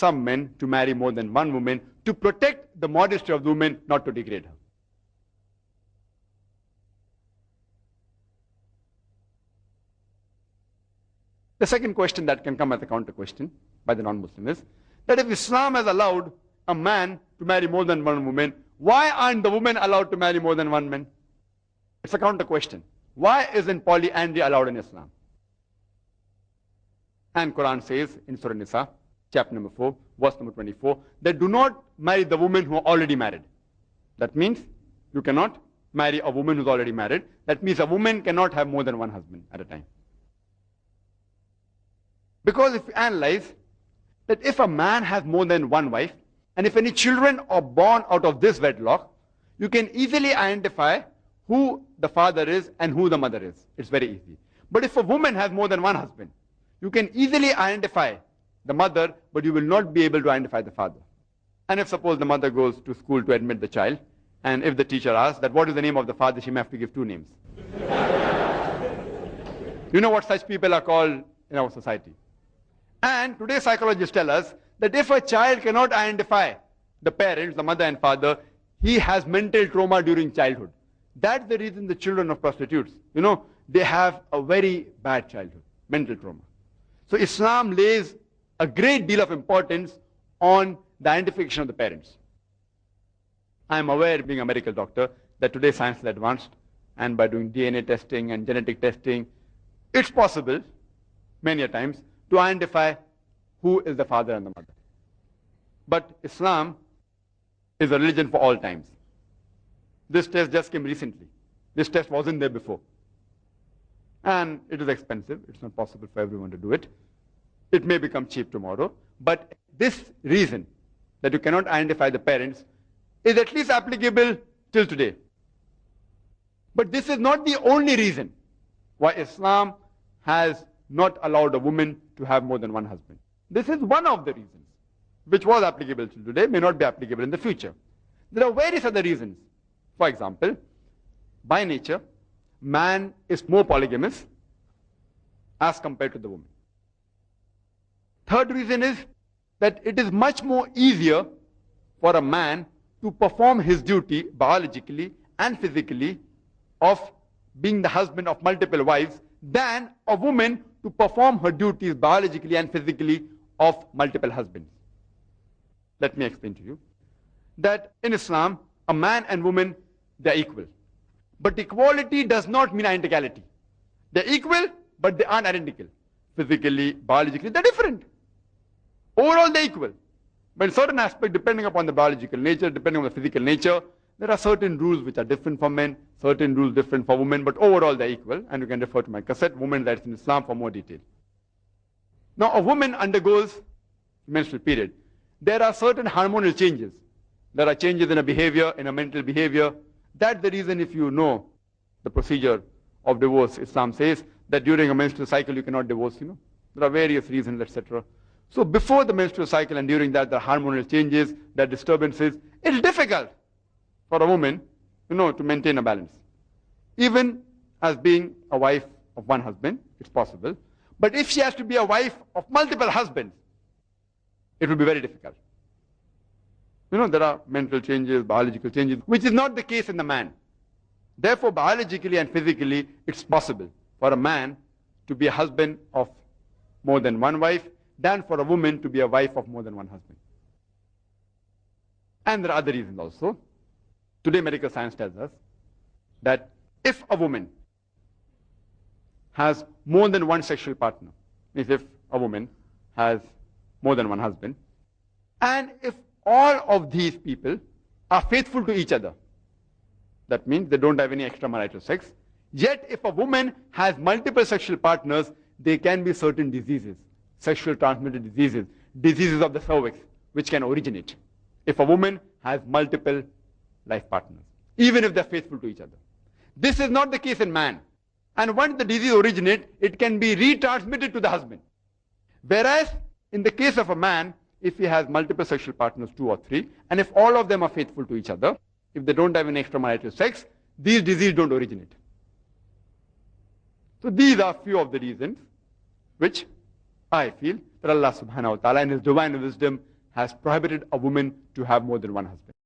some men to marry more than one woman to protect the modesty of the woman, not to degrade her. The second question that can come as a counter question by the non-Muslim is that if Islam has allowed a man to marry more than one woman, why aren't the women allowed to marry more than one man? It's a counter question. Why isn't polyandry allowed in Islam? And Quran says in Surah Nisa, chapter number 4, verse number 24, that do not marry the women who are already married. That means you cannot marry a woman who's already married. That means a woman cannot have more than one husband at a time. Because if you analyze that if a man has more than one wife, and if any children are born out of this wedlock, you can easily identify who the father is and who the mother is. It's very easy. But if a woman has more than one husband, you can easily identify the mother, but you will not be able to identify the father. And if suppose the mother goes to school to admit the child, and if the teacher asks that what is the name of the father, she may have to give two names. You know what such people are called in our society. And today psychologists tell us that if a child cannot identify the parents, the mother and father, he has mental trauma during childhood. That's the reason the children of prostitutes, they have a very bad childhood, mental trauma. So Islam lays a great deal of importance on the identification of the parents. I am aware, being a medical doctor, that today science is advanced, and by doing DNA testing and genetic testing, it's possible, many a times, to identify who is the father and the mother. But Islam is a religion for all times. This test just came recently. This test wasn't there before. And it is expensive. It's not possible for everyone to do it. It may become cheap tomorrow. But this reason that you cannot identify the parents is at least applicable till today. But this is not the only reason why Islam has not allowed a woman to have more than one husband. This is one of the reasons, which was applicable till today, may not be applicable in the future. There are various other reasons. For example, by nature, man is more polygamous as compared to the woman. Third reason is that it is much more easier for a man to perform his duty biologically and physically of being the husband of multiple wives than a woman to perform her duties biologically and physically of multiple husbands. Let me explain to you that in Islam, a man and woman, they are equal. But equality does not mean identicality. They are equal, but they aren't identical. Physically, biologically, they're different. Overall, they're equal. But in certain aspects, depending upon the biological nature, depending on the physical nature, there are certain rules which are different for men, certain rules different for women, but overall they're equal. And you can refer to my cassette, Women Rights in Islam, for more detail. Now, a woman undergoes menstrual period. There are certain hormonal changes. There are changes in a behavior, in a mental behavior. That's the reason, if you know the procedure of divorce, Islam says that during a menstrual cycle you cannot divorce, There are various reasons, etc. So before the menstrual cycle and during that, there are hormonal changes, there are disturbances. It's difficult for a woman, to maintain a balance. Even as being a wife of one husband, it's possible. But if she has to be a wife of multiple husbands, it will be very difficult. There are mental changes, biological changes, which is not the case in the man. Therefore, biologically and physically, it's possible for a man to be a husband of more than one wife than for a woman to be a wife of more than one husband. And there are other reasons also. Today, medical science tells us that if a woman has more than one sexual partner, means if a woman has more than one husband, and if all of these people are faithful to each other, that means they don't have any extramarital sex, yet if a woman has multiple sexual partners, there can be certain diseases, sexual transmitted diseases, diseases of the cervix, which can originate if a woman has multiple life partners, even if they're faithful to each other. This is not the case in man. And once the disease originates, it can be retransmitted to the husband. Whereas, in the case of a man, if he has multiple sexual partners, 2 or 3, and if all of them are faithful to each other, if they don't have any extramarital sex, these diseases don't originate. So these are few of the reasons which I feel that Allah subhanahu wa ta'ala in His divine wisdom has prohibited a woman to have more than one husband.